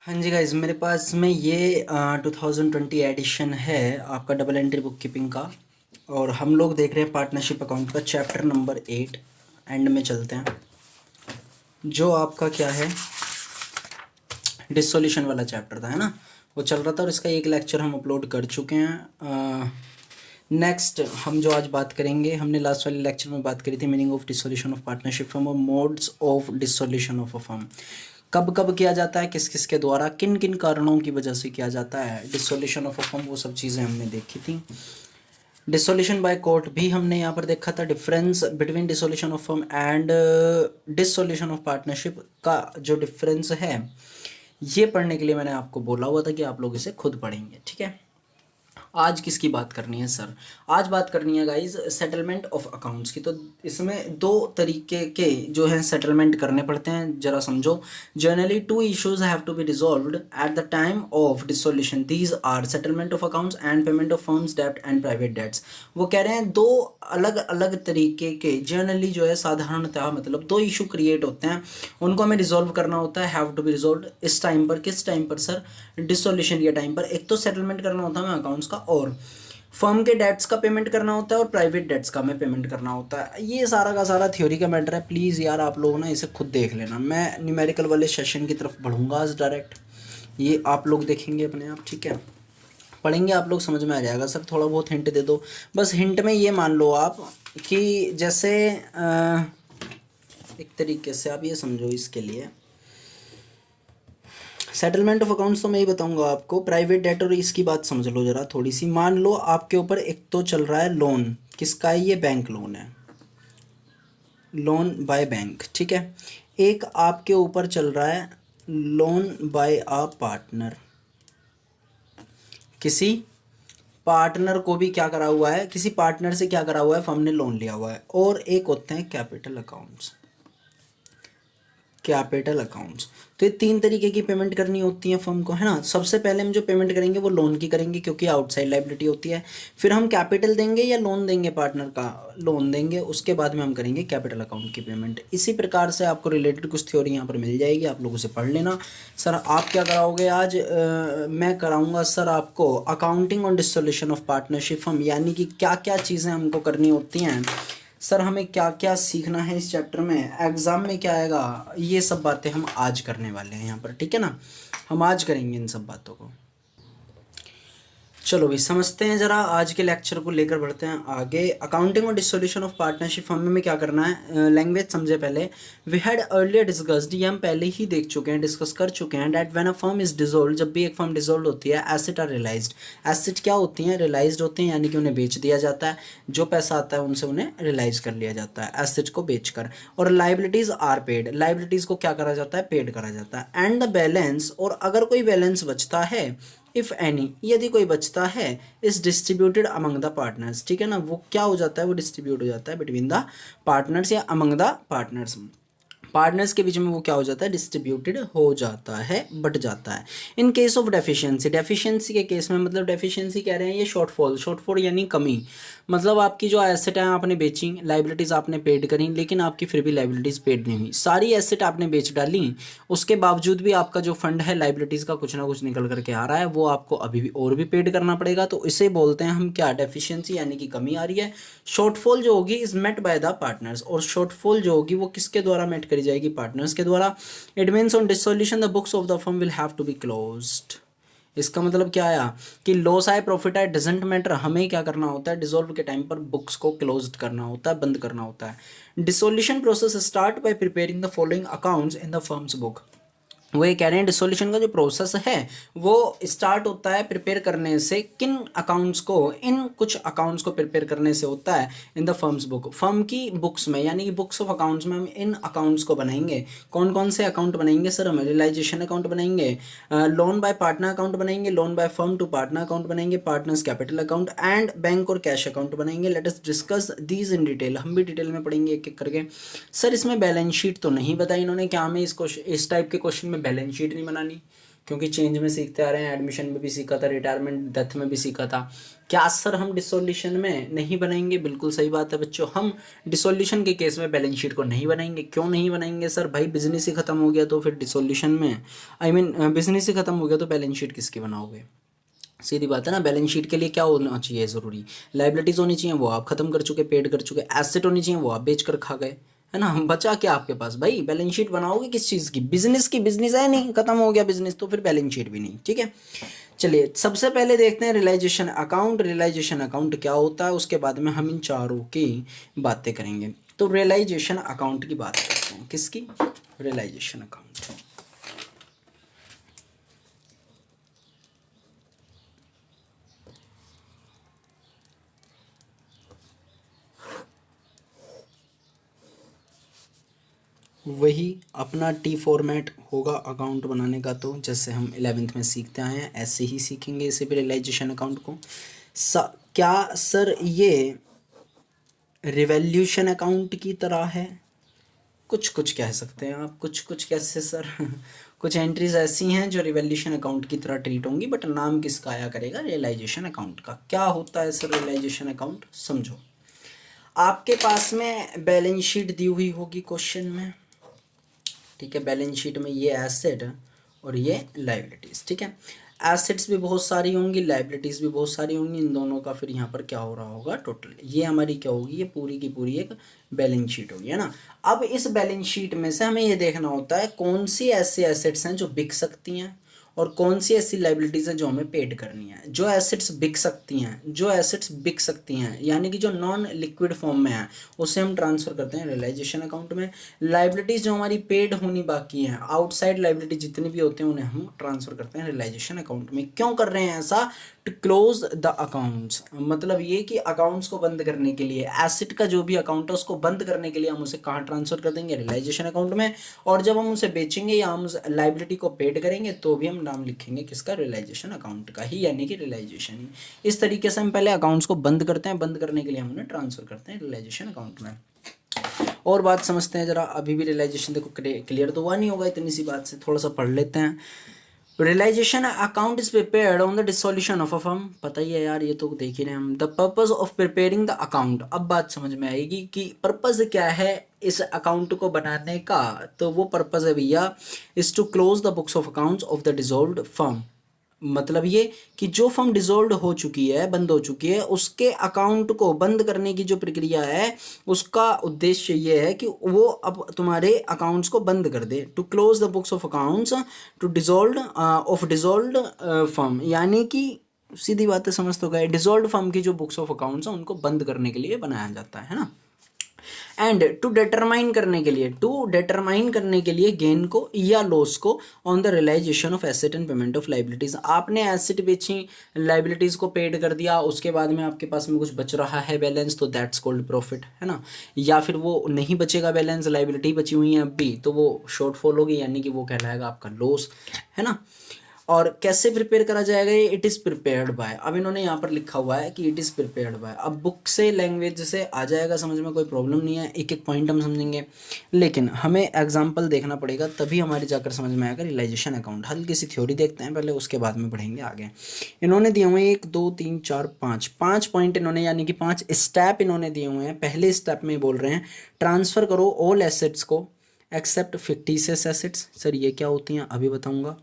हाँ जी गाइज, मेरे पास में ये 2020 एडिशन है आपका डबल एंट्री बुक कीपिंग का। और हम लोग देख रहे हैं पार्टनरशिप अकाउंट का चैप्टर नंबर 8। एंड में चलते हैं, जो आपका क्या है, डिसोल्यूशन वाला चैप्टर था, है ना। वो चल रहा था और इसका एक लेक्चर हम अपलोड कर चुके हैं। नेक्स्ट हम जो आज बात करेंगे, हमने लास्ट वाले लेक्चर में बात करी थी meaning of dissolution of partnership firm और modes of dissolution of a firm. कब कब किया जाता है, किस किस के द्वारा, किन किन कारणों की वजह से किया जाता है डिसोल्यूशन ऑफ अ फर्म, वो सब चीज़ें हमने देखी थी। डिसोल्यूशन बाय कोर्ट भी हमने यहाँ पर देखा था। Difference between dissolution of firm and dissolution of partnership का जो डिफरेंस है, ये पढ़ने के लिए मैंने आपको बोला हुआ था कि आप लोग इसे खुद पढ़ेंगे, ठीक है। आज किसकी बात करनी है सर? आज बात करनी है गाइज सेटलमेंट ऑफ अकाउंट्स की। तो इसमें दो तरीके के जो हैं सेटलमेंट करने पड़ते हैं, जरा समझो। Generally two issues have to be resolved at the time of dissolution. These are settlement of accounts and payment of firm's debt and private debts. वो कह रहे हैं दो अलग अलग तरीके के, जनरली जो है साधारणतः मतलब दो इशू क्रिएट होते हैं, उनको हमें रिजॉल्व करना होता है, हैव टू बी रिजॉल्व इस टाइम पर। किस टाइम पर सर? डिसोल्यूशन के टाइम पर। एक तो सेटलमेंट करना होता है हमें अकाउंट्स का, और फर्म के डेट्स का पेमेंट करना होता है, और प्राइवेट डेट्स का हमें पेमेंट करना होता है। ये सारा का सारा थ्योरी का मैटर है। प्लीज़ यार आप लोग ना इसे खुद देख लेना। मैं न्यूमेरिकल वाले सेशन की तरफ बढ़ूंगा आज डायरेक्ट, ये आप लोग देखेंगे अपने आप, ठीक है। पढ़ेंगे आप लोग, समझ में आ जाएगा। सर थोड़ा बहुत हिंट दे दो। बस हिंट में ये मान लो आप कि जैसे एक तरीके से आप ये समझो, इसके लिए सेटलमेंट ऑफ अकाउंट्स तो मैं ही बताऊंगा आपको। प्राइवेट डेट और इसकी बात समझ लो जरा थोड़ी सी। मान लो आपके ऊपर एक तो चल रहा है लोन, किसका है ये? बैंक लोन है, लोन बाय बैंक, ठीक है। एक आपके ऊपर चल रहा है लोन बाय अ पार्टनर। किसी पार्टनर को भी क्या करा हुआ है, किसी पार्टनर से क्या करा हुआ है, फर्म ने लोन लिया हुआ है। और एक होते हैं कैपिटल अकाउंट्स, कैपिटल अकाउंट्स। तो ये तीन तरीके की पेमेंट करनी होती है फर्म को, है ना। सबसे पहले हम जो पेमेंट करेंगे वो लोन की करेंगे, क्योंकि आउटसाइड लाइबिलिटी होती है। फिर हम कैपिटल देंगे या लोन देंगे, पार्टनर का लोन देंगे, उसके बाद में हम करेंगे कैपिटल अकाउंट की पेमेंट। इसी प्रकार से आपको रिलेटेड कुछ थ्योरी यहाँ पर मिल जाएगी, आप लोग उसे पढ़ लेना। सर आप क्या कराओगे आज? मैं कराऊंगा सर आपको accounting on dissolution of partnership firm, यानी कि क्या क्या चीज़ें हमको करनी होती हैं सर, हमें क्या क्या सीखना है इस चैप्टर में, एग्ज़ाम में क्या आएगा, ये सब बातें हम आज करने वाले हैं यहाँ पर, ठीक है ना। हम आज करेंगे इन सब बातों को। चलो भाई समझते हैं जरा, आज के लेक्चर को लेकर बढ़ते हैं आगे। अकाउंटिंग और डिसोल्यूशन ऑफ पार्टनरशिप फर्म में क्या करना है, लैंग्वेज समझे पहले। वी हैड अर्लियर डिस्कस्ड, ये हम पहले ही देख चुके हैं, डिस्कस कर चुके हैं, that when a firm is dissolve, जब भी एक फर्म डिसॉल्व होती है, एसेट आर रियलाइज्ड। एसेट क्या होती हैं? रियलाइज्ड होते हैं, यानी कि उन्हें बेच दिया जाता है। जो पैसा आता है उनसे उन्हें रियलाइज कर लिया जाता है एसेट को बेचकर। और लाइबिलिटीज आर पेड, लाइबिलिटीज को क्या करा जाता है? पेड करा जाता है। एंड द बैलेंस, और अगर कोई बैलेंस बचता है, इफ़ एनी, यदि कोई बचता है, is distributed among the partners, ठीक है ना। वो क्या हो जाता है? वो डिस्ट्रीब्यूट हो जाता है बिटवीन द पार्टनर्स या अमंग द पार्टनर्स। पार्टनर्स के बीच में वो क्या हो जाता है? डिस्ट्रीब्यूटेड हो जाता है, बट जाता है। In case of deficiency, deficiency के केस में, मतलब डेफिशिएंसी कह रहे हैं ये शॉर्टफॉल, शॉर्टफॉल यानी कमी। मतलब आपकी जो एसेट है आपने बेची, लाइबिलिटीज़ आपने पेड करी, लेकिन आपकी फिर भी लाइबिलिटीज़ पेड नहीं हुई। सारी एसेट आपने बेच डाली, उसके बावजूद भी आपका जो फंड है लाइबिलिटीज़ का कुछ ना कुछ निकल करके आ रहा है, वो आपको अभी भी और भी पेड करना पड़ेगा। तो इसे बोलते हैं हम क्या? डेफिशिएंसी, यानी कि कमी आ रही है। शॉर्टफॉल जो होगी is met by the partners, और शॉर्टफॉल जो होगी वो किसके द्वारा मेट करी जाएगी? पार्टनर्स के द्वारा। It means on dissolution the books of the firm will have to be closed. इसका मतलब क्या आया कि लॉस आए प्रॉफिट आए डजेंट मैटर, हमें क्या करना होता है? डिसॉल्व के टाइम पर बुक्स को क्लोज्ड करना होता है, बंद करना होता है। Dissolution process start by preparing the following accounts in the firms book. वो ये कह रहे हैं डिसोल्यूशन का जो प्रोसेस है वो स्टार्ट होता है प्रिपेयर करने से। किन अकाउंट्स को? इन कुछ अकाउंट्स को प्रिपेयर करने से होता है in the firms book, firm की बुक्स में, यानी कि बुक्स ऑफ अकाउंट्स में हम इन अकाउंट्स को बनाएंगे। कौन कौन से अकाउंट बनाएंगे सर? हम रियलाइजेशन अकाउंट बनाएंगे, लोन बाय पार्टनर अकाउंट बनाएंगे, loan by firm to partner account बनाएंगे, partners capital account, and bank और कैश अकाउंट बनाएंगे। Let us discuss these in detail, हम भी डिटेल में पढ़ेंगे एक एक करके। सर इसमें बैलेंस शीट तो नहीं बताई इन्होंने, क्या हमें इसको इस टाइप के क्वेश्चन में बैलेंस शीट नहीं बनानी? क्योंकि चेंज में सीखते आ रहे हैं, एडमिशन में भी सीखा था, रिटायरमेंट डेथ में भी सीखा था। क्या सर हम डिसोल्यूशन में नहीं बनाएंगे? बिल्कुल सही बात है बच्चों, हम डिसोल्यूशन के केस में बैलेंस शीट को नहीं बनाएंगे। क्यों नहीं बनाएंगे सर? भाई बिजनेस ही खत्म हो गया तो फिर डिसोल्यूशन में, आई मीन बिजनेस ही खत्म हो गया तो बैलेंस शीट किसकी बनाओगे? सीधी बात है ना। बैलेंस शीट के लिए क्या होना चाहिए ज़रूरी? लाइबिलिटीज़ होनी चाहिए, वो आप खत्म कर चुके, पेड कर चुके। एसेट होनी चाहिए, वो आप बेच कर खा गए, है ना। बचा क्या आपके पास भाई? बैलेंस शीट बनाओगे किस चीज़ की? बिजनेस की। बिजनेस है नहीं, खत्म हो गया बिजनेस, तो फिर बैलेंस शीट भी नहीं। ठीक है, चलिए सबसे पहले देखते हैं रियलाइजेशन अकाउंट। रियलाइजेशन अकाउंट क्या होता है, उसके बाद में हम इन चारों की बातें करेंगे। तो रियलाइजेशन अकाउंट की बात करते हैं। किसकी? Realisation account. वही अपना टी फॉर्मेट होगा अकाउंट बनाने का, तो जैसे हम 11th में सीखते आए हैं ऐसे ही सीखेंगे इसे भी, रियलाइजेशन अकाउंट को। क्या सर ये रिवैल्यूशन अकाउंट की तरह है? कुछ कुछ कह सकते हैं आप, कुछ कुछ कैसे सर? कुछ एंट्रीज ऐसी हैं जो रिवैल्यूशन अकाउंट की तरह ट्रीट होंगी, बट नाम किसका आया करेगा? रियलाइजेशन अकाउंट का। क्या होता है सर रियलाइजेशन अकाउंट? समझो, आपके पास में बैलेंस शीट दी हुई होगी क्वेश्चन में, ठीक है। बैलेंस शीट में ये एसेट और ये लाइबिलिटीज़, ठीक है। एसेट्स भी बहुत सारी होंगी, लाइबिलिटीज़ भी बहुत सारी होंगी, इन दोनों का फिर यहाँ पर क्या हो रहा होगा टोटल, ये हमारी क्या होगी? ये पूरी की पूरी एक बैलेंस शीट होगी, है ना। अब इस बैलेंस शीट में से हमें ये देखना होता है कौन सी ऐसी एसेट्स हैं जो बिक सकती हैं और कौन सी ऐसी लाइबिलिटीज़ हैं जो हमें पेड करनी है। जो एसेट्स बिक सकती हैं, जो एसेट्स बिक सकती हैं यानी कि जो नॉन लिक्विड फॉर्म में है, उसे हम ट्रांसफ़र करते हैं रियलाइजेशन अकाउंट में। लाइबिलिटीज़ जो हमारी पेड होनी बाकी हैं, आउटसाइड लाइबिलिटी जितनी भी होते हैं, उन्हें हम ट्रांसफ़र करते हैं रियलाइजेशन अकाउंट में। क्यों कर रहे हैं ऐसा? टू क्लोज द अकाउंट्स, मतलब ये कि अकाउंट्स को बंद करने के लिए, एसेट का जो भी अकाउंट है उसको बंद करने के लिए हम उसे कहाँ ट्रांसफ़र कर देंगे? रियलाइजेशन अकाउंट में। और जब हम उसे बेचेंगे या हम उस लाइबिलिटी को पेड करेंगे तो भी हम नाम लिखेंगे किसका? रियलाइजेशन अकाउंट का ही, यानी कि रियलाइजेशन ही। इस तरीके से हम पहले अकाउंट्स को बंद करते हैं, बंद करने के लिए हम उन्हें ट्रांसफ़र करते हैं रियलाइजेशन अकाउंट में। और बात समझते हैं जरा, अभी भी रियलाइजेशन देखो क्लियर तो हुआ नहीं होगा इतनी सी बात से, थोड़ा सा पढ़ लेते हैं। Realisation account is prepared on the dissolution of a firm, पता ही है यार, ये तो देख ही रहे हैं हम। The purpose of preparing the account, अब बात समझ में आएगी कि पर्पज क्या है इस अकाउंट को बनाने का। तो वो पर्पज है भैया, is to close the books of accounts of the dissolved firm. मतलब ये कि जो फर्म डिसॉल्व हो चुकी है, बंद हो चुकी है, उसके अकाउंट को बंद करने की जो प्रक्रिया है, उसका उद्देश्य ये है कि वो अब तुम्हारे अकाउंट्स को बंद कर दे। To close the books of accounts to dissolve of dissolved firm, यानी कि सीधी बातें समझ तो गए, डिसॉल्व्ड फर्म की जो बुक्स ऑफ अकाउंट्स हैं उनको बंद करने के लिए बनाया जाता है ना। एंड टू डिटरमाइन करने के लिए, गेन को या लॉस को on the realisation of asset and payment of liabilities. आपने एसेट बेची, लाइबिलिटीज को पेड कर दिया, उसके बाद में आपके पास में कुछ बच रहा है बैलेंस, तो दैट्स कॉल्ड प्रॉफिट, है ना। या फिर वो नहीं बचेगा बैलेंस, लाइबिलिटी बची हुई है अब भी, तो वो शॉर्टफॉल होगी, यानी कि वो कहलाएगा आपका लॉस, है ना। और कैसे प्रिपेयर करा जाएगा ये? इट इज़ प्रिपेयर्ड बाय, अब इन्होंने यहाँ पर लिखा हुआ है कि इट इज़ प्रिपेयर्ड बाय। अब बुक से, लैंग्वेज से आ जाएगा समझ में, कोई प्रॉब्लम नहीं है, एक एक पॉइंट हम समझेंगे, लेकिन हमें एग्जांपल देखना पड़ेगा तभी हमारी जाकर समझ में आएगा रियलाइजेशन अकाउंट। हल्की सी थ्योरी देखते हैं पहले, उसके बाद में बढ़ेंगे आगे। इन्होंने दिए हुए 1 2 3 4 5 पॉइंट इन्होंने, यानी कि 5 स्टेप इन्होंने दिए हुए हैं। पहले स्टेप में बोल रहे हैं ट्रांसफ़र करो ऑल एसेट्स को एक्सेप्ट फिक्टिशियस एसेट्स। सर ये क्या होती हैं अभी बताऊँगा।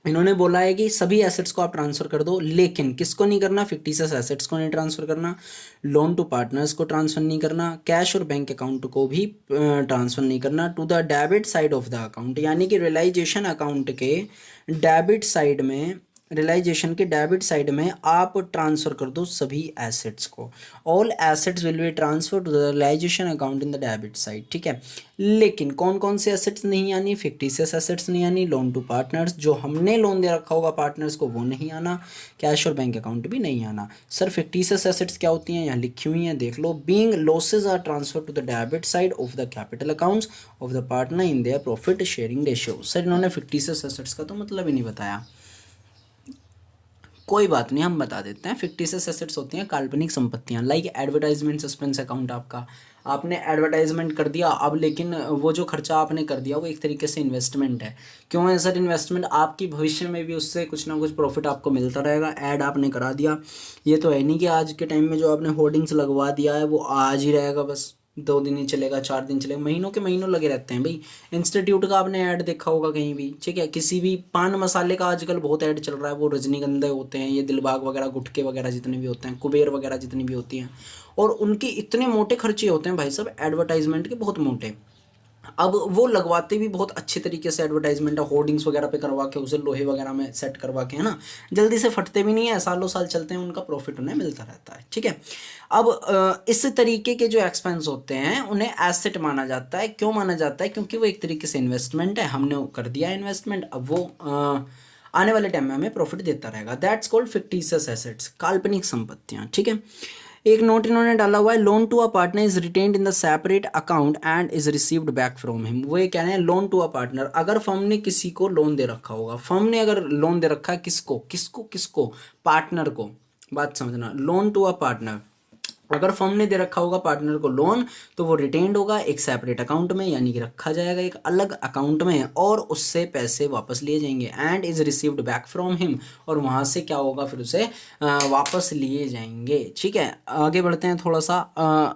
इन्होंने बोला है कि सभी एसेट्स को आप ट्रांसफ़र कर दो, लेकिन किसको नहीं करना? फिक्टिशियस एसेट्स को नहीं ट्रांसफ़र करना, लोन टू पार्टनर्स को ट्रांसफ़र नहीं करना, कैश और बैंक अकाउंट को भी ट्रांसफ़र नहीं करना to the debit side of the account, यानी कि रियलाइजेशन अकाउंट के डेबिट साइड में, रियलाइजेशन के डेबिट साइड में आप ट्रांसफ़र कर दो सभी एसेट्स को। All assets will be transfer to the realisation account in the debit side, ठीक है। लेकिन कौन कौन से एसेट्स नहीं आनी? फिक्टिशियस एसेट्स नहीं आनी, लोन टू पार्टनर्स, जो हमने लोन दे रखा होगा पार्टनर्स को वो नहीं आना, कैश और बैंक अकाउंट भी नहीं आना। सर फिक्टिशियस एसेट्स क्या होती हैं? यहाँ लिखी हुई हैं, देख लो। Being losses are transfer to the debit side of the capital accounts of the partner in their profit sharing ratio. Sir इन्होंने फिक्टिशियस एसेट्स का तो मतलब ही नहीं बताया, कोई बात नहीं हम बता देते हैं। फिक्टिशियस एसेट्स होती हैं काल्पनिक संपत्तियां, लाइक एडवर्टाइजमेंट सस्पेंस अकाउंट आपका, आपने एडवर्टाइजमेंट कर दिया अब, लेकिन वो जो खर्चा आपने कर दिया वो एक तरीके से इन्वेस्टमेंट है। क्यों है सर इन्वेस्टमेंट? आपकी भविष्य में भी उससे कुछ ना कुछ प्रॉफिट आपको मिलता रहेगा। ऐड आपने करा दिया, ये तो है नहीं कि आज के टाइम में जो आपने होर्डिंग्स लगवा दिया है वो आज ही रहेगा, बस 2 दिन ही चलेगा, 4 दिन चलेगा, महीनों के महीनों लगे रहते हैं भाई। इंस्टीट्यूट का आपने ऐड देखा होगा कहीं भी, ठीक है, किसी भी पान मसाले का आजकल बहुत ऐड चल रहा है, वो रजनीगंधे होते हैं, ये दिलबाग वगैरह, गुटके वगैरह जितने भी होते हैं, कुबेर वगैरह जितनी भी होती हैं, और उनके इतने मोटे खर्चे होते हैं भाई साहब एडवर्टाइजमेंट के, बहुत मोटे। अब वो लगवाते भी बहुत अच्छे तरीके से एडवर्टाइजमेंट है, होर्डिंग्स वगैरह पे करवा के, उसे लोहे वगैरह में सेट करवा के, है ना, जल्दी से फटते भी नहीं है, सालों साल चलते हैं, उनका प्रॉफिट उन्हें मिलता रहता है, ठीक है। अब इस तरीके के जो एक्सपेंस होते हैं उन्हें एसेट माना जाता है। क्यों माना जाता है? क्योंकि वो एक तरीके से इन्वेस्टमेंट है, हमने कर दिया इन्वेस्टमेंट, अब वो आने वाले टाइम में हमें प्रॉफिट देता रहेगा। दैट्स कॉल्ड फिक्टिशियस एसेट्स, काल्पनिक संपत्तियां, ठीक है। एक नोट इन्होंने डाला हुआ है, loan to a partner is retained in the separate account and is received back from him. वो ये कह रहे हैं लोन टू अ पार्टनर, अगर फर्म ने किसी को लोन दे रखा होगा, फर्म ने अगर लोन दे रखा है किसको किसको किसको, पार्टनर को, बात समझना, लोन टू अ पार्टनर, अगर फर्म ने दे रखा होगा पार्टनर को लोन, तो वो रिटेन्ड होगा एक सेपरेट अकाउंट में, यानी कि रखा जाएगा एक अलग अकाउंट में, और उससे पैसे वापस लिए जाएंगे। And is received back from him, और वहाँ से क्या होगा, फिर उसे वापस लिए जाएंगे, ठीक है। आगे बढ़ते हैं थोड़ा सा।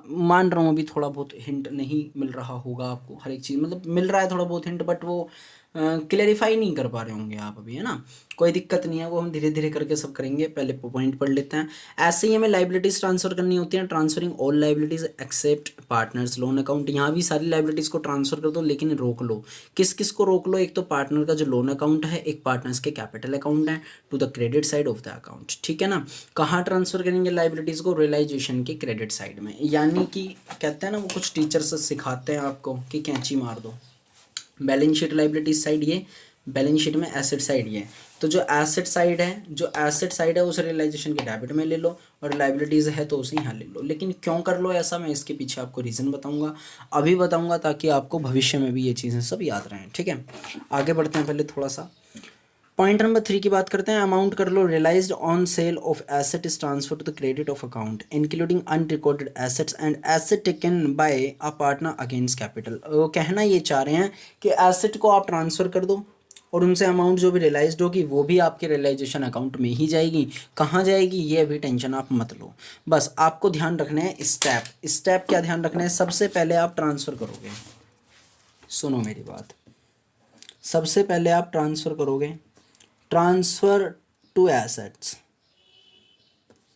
मान रहा हूँ अभी थोड़ा बहुत हिंट नहीं मिल रहा होगा आपको, हर एक चीज़ मतलब मिल रहा है थोड़ा बहुत हिंट, बट वो क्लेरिफाई नहीं कर पा रहे होंगे आप अभी, है ना, कोई दिक्कत नहीं है, वो हम धीरे धीरे करके सब करेंगे। पहले पॉइंट पढ़ लेते हैं। ऐसे ही हमें लाइबिलिटीज ट्रांसफर करनी होती हैं, transferring all liabilities except partners loan account. यहाँ भी सारी लाइबिलिटीज को ट्रांसफर कर दो, लेकिन रोक लो, किस किस को रोक लो, एक तो पार्टनर का जो लोन अकाउंट है, एक पार्टनर्स के कैपिटल अकाउंट है, to the credit side of the account, ठीक है ना। कहाँ ट्रांसफर करेंगे लाइबिलिटीज को? रियलाइजेशन के क्रेडिट साइड में, यानी कि कहते हैं ना, वो कुछ टीचर्स सिखाते हैं आपको कि कैंची मार दो, बैलेंस शीट लाइबिलिटीज साइड ये, बैलेंस शीट में एसेट साइड ये, तो जो एसेट साइड है, जो एसेट साइड है उसे रियलाइजेशन के डेबिट में ले लो, और लाइबिलिटीज है तो उसे यहाँ ले लो। लेकिन क्यों कर लो ऐसा, मैं इसके पीछे आपको रीज़न बताऊंगा, अभी बताऊंगा, ताकि आपको भविष्य में भी ये चीज़ें सब याद रहें, ठीक है। आगे बढ़ते हैं, पहले थोड़ा सा पॉइंट नंबर 3 की बात करते हैं। अमाउंट कर लो realised on sale of asset is transfer to the credit of account including unrecorded assets and asset taken by a partner against capital. वो कहना ये चाह रहे हैं कि एसेट को आप ट्रांसफर कर दो, और उनसे अमाउंट जो भी रियलाइज्ड होगी वो भी आपके रियलाइजेशन अकाउंट में ही जाएगी। कहाँ जाएगी ये अभी टेंशन आप मत लो, बस आपको ध्यान रखना है स्टेप स्टेप। क्या ध्यान रखना है? सबसे पहले आप ट्रांसफ़र करोगे, सुनो मेरी बात, सबसे पहले आप ट्रांसफ़र करोगे, ट्रांसफ़र टू एसेट्स,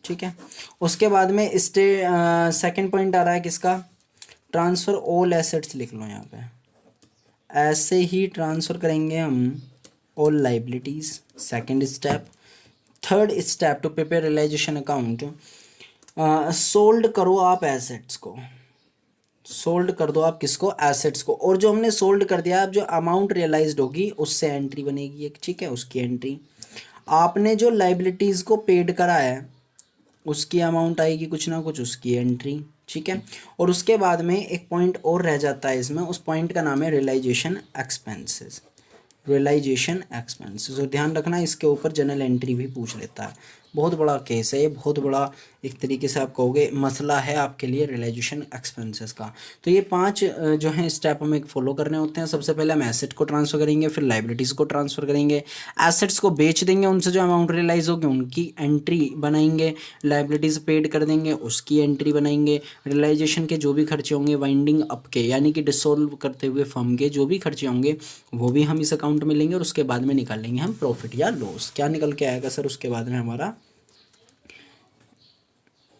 ठीक है। उसके बाद में सेकंड पॉइंट आ रहा है किसका? ट्रांसफ़र ऑल एसेट्स लिख लो यहाँ पे, ऐसे ही ट्रांसफ़र करेंगे हम all liabilities, second step. Third step to prepare realisation account, sold करो आप एसेट्स को, सोल्ड कर दो आप किसको? एसेट्स को, और जो हमने सोल्ड कर दिया, अब जो अमाउंट रियलाइज्ड होगी उससे एंट्री बनेगी एक, ठीक है, उसकी एंट्री। आपने जो लाइबिलिटीज़ को पेड करा है उसकी अमाउंट आएगी कुछ ना कुछ, उसकी एंट्री, ठीक है। और उसके बाद में एक पॉइंट और रह जाता है इसमें, उस पॉइंट का नाम है रियलाइजेशन एक्सपेंसेस, रियलाइजेशन एक्सपेंसेस। और ध्यान रखना इसके ऊपर जनरल एंट्री भी पूछ लेता है, बहुत बड़ा केस है ये, बहुत बड़ा एक तरीके से आप कहोगे मसला है आपके लिए रियलाइजेशन एक्सपेंसेस का। तो ये 5 जो हैं स्टेप हमें फॉलो करने होते हैं। सबसे पहले हम एसेट को ट्रांसफ़र करेंगे, फिर लाइबिलिटीज़ को ट्रांसफ़र करेंगे, एसेट्स को बेच देंगे, उनसे जो अमाउंट रियलाइज होगी उनकी एंट्री बनाएंगे, लाइबिलिटीज़ पेड कर देंगे उसकी एंट्री बनाएंगे, रियलाइजेशन के जो भी खर्चे होंगे वाइंडिंग अप के, यानी कि डिसॉल्व करते हुए फर्म के जो भी खर्चे होंगे वो भी हम इस अकाउंट में लेंगे, और उसके बाद में निकालेंगे हम प्रॉफिट या लॉस। क्या निकल के आएगा सर? उसके बाद में हमारा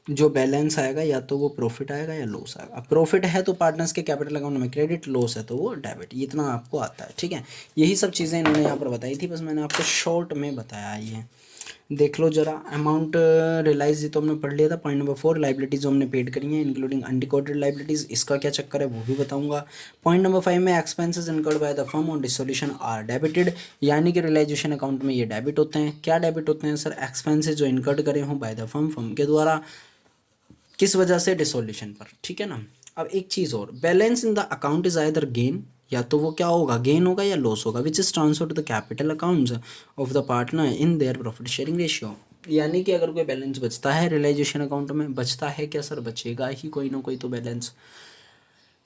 जो बैलेंस आएगा या तो वो प्रॉफिट आएगा या लॉस आएगा। प्रॉफिट है तो पार्टनर्स के कैपिटल अकाउंट में क्रेडिट, लॉस है तो वो डेबिट, ये इतना आपको आता है, ठीक है। यही सब चीज़ें इन्होंने यहाँ पर बताई थी, बस मैंने आपको शॉर्ट में बताया। ये देख लो जरा, अमाउंट रियलाइज तो हमने पढ़ लिया था। पॉइंट नंबर 4 लाइबिलिटीज़ जो हमने पेड करी हैं इंक्लूडिंग अनरिकॉर्डेड लाइबिलिटीज़, इसका क्या चक्कर है वो भी बताऊंगा। पॉइंट नंबर 5 में expenses incurred by the firm on dissolution are debited, यानी कि रियलाइजेशन अकाउंट में ये डेबिट होते हैं। क्या डेबिट होते हैं सर? एक्सपेंसेस जो इनकर्ड करे हों बाय द फर्म, फर्म के द्वारा, किस वजह से? डिसोल्यूशन पर, ठीक है ना। अब एक चीज़ और, balance in the account is either gain, या तो वो क्या होगा, गेन होगा या लॉस होगा, which is transfer to the capital accounts of the partner in their profit sharing ratio. यानी कि अगर कोई बैलेंस बचता है रियलाइजेशन अकाउंट में, बचता है क्या सर? बचेगा ही कोई ना कोई तो बैलेंस,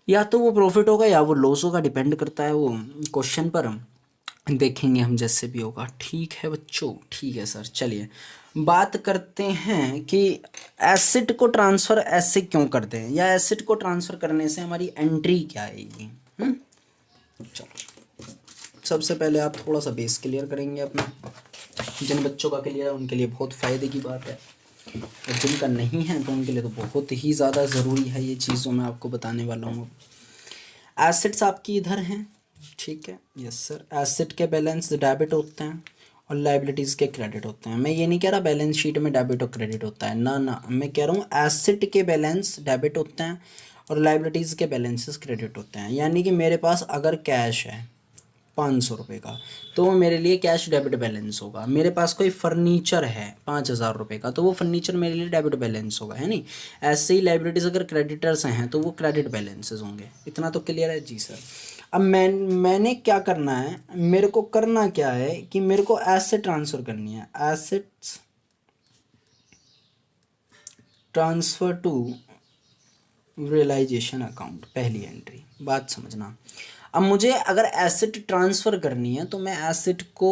या तो वो प्रॉफिट होगा या वो लॉस होगा, डिपेंड करता है वो क्वेश्चन पर, देखेंगे हम जैसे भी होगा। ठीक है बच्चों, ठीक है सर। चलिए बात करते हैं कि एसिड को ट्रांसफ़र ऐसे क्यों करते हैं, या एसिड को ट्रांसफ़र करने से हमारी एंट्री क्या आएगी। चलो सबसे पहले आप थोड़ा सा बेस क्लियर करेंगे अपना। जिन बच्चों का क्लियर है उनके लिए बहुत फ़ायदे की बात है, और जिनका नहीं है तो उनके लिए तो बहुत ही ज़्यादा ज़रूरी है ये चीज़ जो मैं आपको बताने वाला हूँ। एसिड्स आपकी इधर हैं, ठीक है, यस सर। एसिड के बैलेंस डेबिट होते हैं और लाइबिलिटीज़ के क्रेडिट होते हैं। मैं ये नहीं कह रहा बैलेंस शीट में डेबिट और क्रेडिट होता है, ना ना, मैं कह रहा हूँ एसिड के बैलेंस डेबिट होते हैं और लाइबिलिटीज़ के बैलेंसेस क्रेडिट होते हैं। यानी कि मेरे पास अगर कैश है 500 रुपये का, तो वो मेरे लिए कैश डेबिट बैलेंस होगा। मेरे पास कोई फर्नीचर है 5000 रुपये का, तो वो फर्नीचर मेरे लिए डेबिट बैलेंस होगा, है नहीं। ऐसे ही लाइबिलिटीज़ अगर क्रेडिटर्स हैं तो वो क्रेडिट बैलेंसेस होंगे। इतना तो क्लियर है जी सर। अब मैंने क्या करना है, मेरे को करना क्या है कि मेरे को एसेट ट्रांसफ़र करनी है, assets transfer to realisation account, पहली एंट्री। बात समझना, अब मुझे अगर एसेट ट्रांसफ़र करनी है तो मैं एसेट को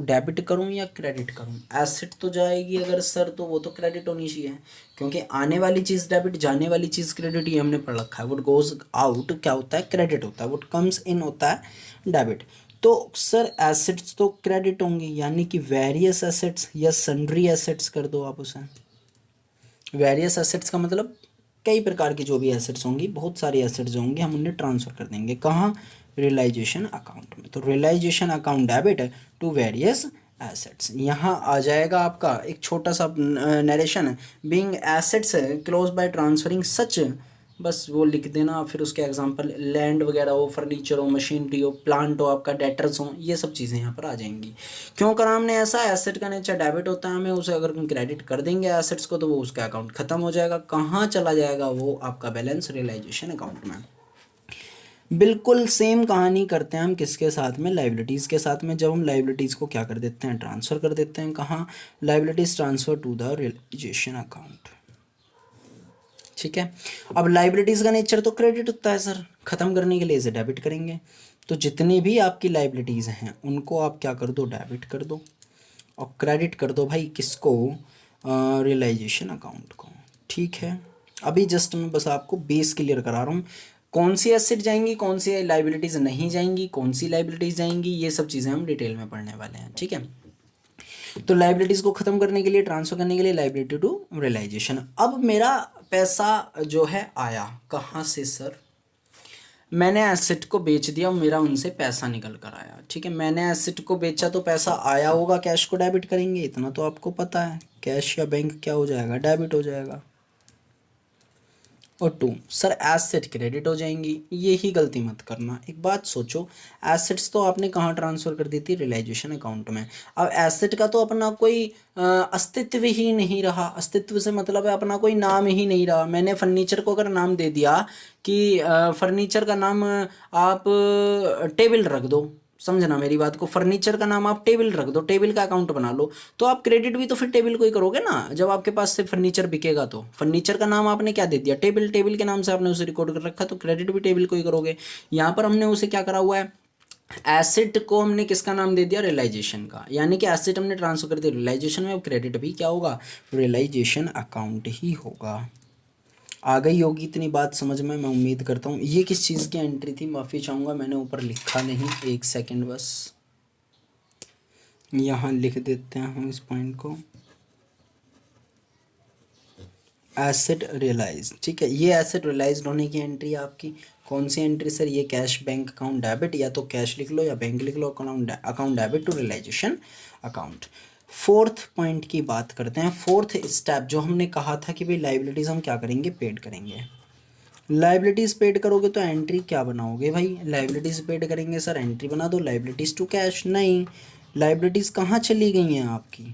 डेबिट करूं या क्रेडिट करूं। एसेट तो जाएगी अगर सर, तो वो तो क्रेडिट होनी चाहिए, क्योंकि आने वाली चीज़ डेबिट, जाने वाली चीज़ क्रेडिट, ये हमने पढ़ रखा है। वुड गोज़ आउट क्या होता है, क्रेडिट होता है। वुड कम्स इन होता है डेबिट। तो सर एसेट्स तो क्रेडिट होंगी, यानी कि वेरियस एसेट्स या सन्ड्री एसेट्स कर दो आप उसे। वेरियस एसेट्स का मतलब कई प्रकार की जो भी एसेट्स होंगी, बहुत सारी एसेट्स होंगी, हम उन्हें ट्रांसफ़र कर देंगे कहाँ, रियलाइजेशन अकाउंट में। तो realisation account debit to various assets. यहाँ आ जाएगा आपका एक छोटा सा narration, being assets close by transferring such, बस वो लिख देना। फिर उसके एग्जांपल लैंड वगैरह हो, फर्नीचर हो, मशीनरी हो, प्लांट हो, आपका डेटर्स हो, ये सब चीज़ें यहाँ पर आ जाएंगी। क्यों करा हमने ऐसा, एसेट का नेचर डेबिट होता है, हमें उसे अगर हम क्रेडिट कर देंगे एसेट्स को तो वो उसका अकाउंट खत्म हो जाएगा। कहाँ चला जाएगा वो, आपका बैलेंस रियलाइजेशन अकाउंट में। बिल्कुल सेम कहानी करते हैं हम किसके साथ में, लाइबिलिटीज़ के साथ में। जब हम लाइबिलिटीज़ को क्या कर देते हैं, ट्रांसफ़र कर देते हैं कहाँ, liabilities transfer to the realisation account, ठीक है। अब लाइबिलिटीज़ का नेचर तो क्रेडिट होता है सर, ख़त्म करने के लिए इसे डेबिट करेंगे। तो जितनी भी आपकी लाइबिलिटीज़ हैं उनको आप क्या कर दो, डेबिट कर दो, और क्रेडिट कर दो भाई किसको, रियलाइजेशन अकाउंट को, ठीक है। अभी जस्ट मैं बस आपको बेस क्लियर करा रहा हूँ, कौन सी एसेट जाएंगी, कौन सी लाइबिलिटीज़ नहीं जाएंगी, कौन सी लाइबिलिटीज़ जाएंगी, ये सब चीज़ें हम डिटेल में पढ़ने वाले हैं, ठीक है। तो लाइबिलिटीज़ को ख़त्म करने के लिए, ट्रांसफ़र करने के लिए, लाइबिलिटी टू रियलाइजेशन। अब मेरा पैसा जो है आया कहाँ से सर, मैंने एसेट को बेच दिया, मेरा उनसे पैसा निकल कर आया, ठीक है। मैंने एसेट को बेचा तो पैसा आया होगा, कैश को डेबिट करेंगे, इतना तो आपको पता है। कैश या बैंक क्या हो जाएगा, डेबिट हो जाएगा। और टू सर एसेट क्रेडिट हो जाएंगी, यही गलती मत करना। एक बात सोचो, एसेट्स तो आपने कहाँ ट्रांसफ़र कर दी थी, रियलाइजेशन अकाउंट में। अब एसेट का तो अपना कोई अस्तित्व ही नहीं रहा। अस्तित्व से मतलब है अपना कोई नाम ही नहीं रहा। मैंने फर्नीचर को अगर नाम दे दिया कि फर्नीचर का नाम आप टेबल रख दो, समझना मेरी बात को, फर्नीचर का नाम आप टेबल रख दो, टेबल का अकाउंट बना लो, तो आप क्रेडिट भी तो फिर टेबल को ही करोगे ना। जब आपके पास से फर्नीचर बिकेगा तो फर्नीचर का नाम आपने क्या दे दिया, टेबल, टेबल के नाम से आपने उसे रिकॉर्ड कर रखा, तो क्रेडिट भी टेबल को ही करोगे। यहाँ पर हमने उसे क्या करा हुआ है, एसेट को हमने किसका नाम दे दिया, रियलाइजेशन का, यानी कि एसेट हमने ट्रांसफर कर दिया रियलाइजेशन में। अब क्रेडिट भी क्या होगा, रियलाइजेशन अकाउंट ही होगा। आ गई होगी इतनी बात समझ में, मैं उम्मीद करता हूँ। ये किस चीज़ की एंट्री थी, माफ़ी चाहूँगा मैंने ऊपर लिखा नहीं, एक सेकंड बस यहाँ लिख देते हैं हम इस पॉइंट को, एसेट रियलाइज, ठीक है। ये एसेट रियलाइज होने की एंट्री है आपकी। कौन सी एंट्री सर, ये कैश बैंक अकाउंट डेबिट, या तो कैश लिख लो या बैंक लिख लो, account debit to realisation account. Fourth point की बात करते हैं, फोर्थ स्टेप जो हमने कहा था कि भाई लाइबिलिटीज़ हम क्या करेंगे, पेड करेंगे। लाइबिलिटीज़ पेड करोगे तो एंट्री क्या बनाओगे भाई, लाइबिलिटीज़ पेड करेंगे सर, एंट्री बना दो लाइबिलिटीज़ टू कैश। नहीं, लाइबिलिटीज़ कहाँ चली गई हैं आपकी,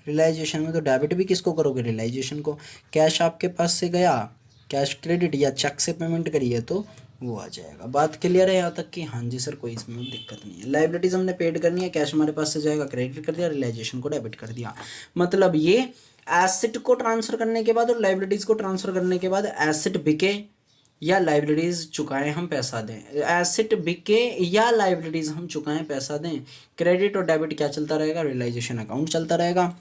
रियलाइजेशन में। तो डेबिट भी किसको करोगे, रियलाइजेशन को। कैश आपके पास से गया, कैश क्रेडिट या चेक से पेमेंट करी है तो वो आ जाएगा। बात क्लियर है यहाँ तक कि, हाँ जी सर, कोई इसमें दिक्कत नहीं है। लाइबिलिटीज़ हमने पेड करनी है, कैश हमारे पास से जाएगा, क्रेडिट कर दिया, रियलाइजेशन को डेबिट कर दिया। मतलब ये एसेट को ट्रांसफ़र करने के बाद और लाइबिलिटीज़ को ट्रांसफ़र करने के बाद एसेट बिके या लाइब्रेरीज चुकाएं हम पैसा दें, एसेट बिके या लाइब्रेरीज हम चुकाएं पैसा दें। क्रेडिट और डेबिट क्या चलता रहेगा, रियलाइजेशन अकाउंट चलता रहेगा।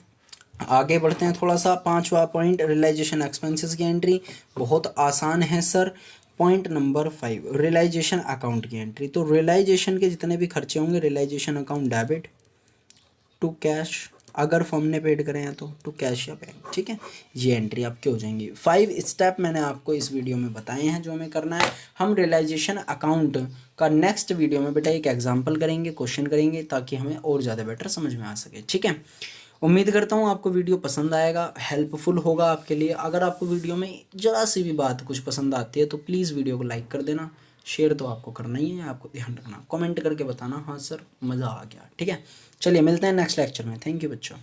आगे बढ़ते हैं थोड़ा सा, 5वां पॉइंट रियलाइजेशन एक्सपेंसेस की एंट्री, बहुत आसान है sir. Point number 5 realisation account की एंट्री। तो रियलाइजेशन के जितने भी खर्चे होंगे realisation account debit to cash, अगर फर्म ने पेड करे हैं तो टू कैश या बैंक, ठीक है। ये एंट्री आपकी हो जाएंगी। 5 स्टेप मैंने आपको इस वीडियो में बताए हैं जो हमें करना है। हम रियलाइजेशन अकाउंट का नेक्स्ट वीडियो में बेटा एक एग्जांपल करेंगे, क्वेश्चन करेंगे, ताकि हमें और ज़्यादा बेटर समझ में आ सके, ठीक है। उम्मीद करता हूँ आपको वीडियो पसंद आएगा, हेल्पफुल होगा आपके लिए। अगर आपको वीडियो में ज़रा सी भी बात कुछ पसंद आती है तो प्लीज़ वीडियो को लाइक कर देना, शेयर तो आपको करना ही है, आपको ध्यान रखना, कमेंट करके बताना हाँ सर मज़ा आ गया, ठीक है। चलिए मिलते हैं नेक्स्ट लेक्चर में। थैंक यू बच्चों।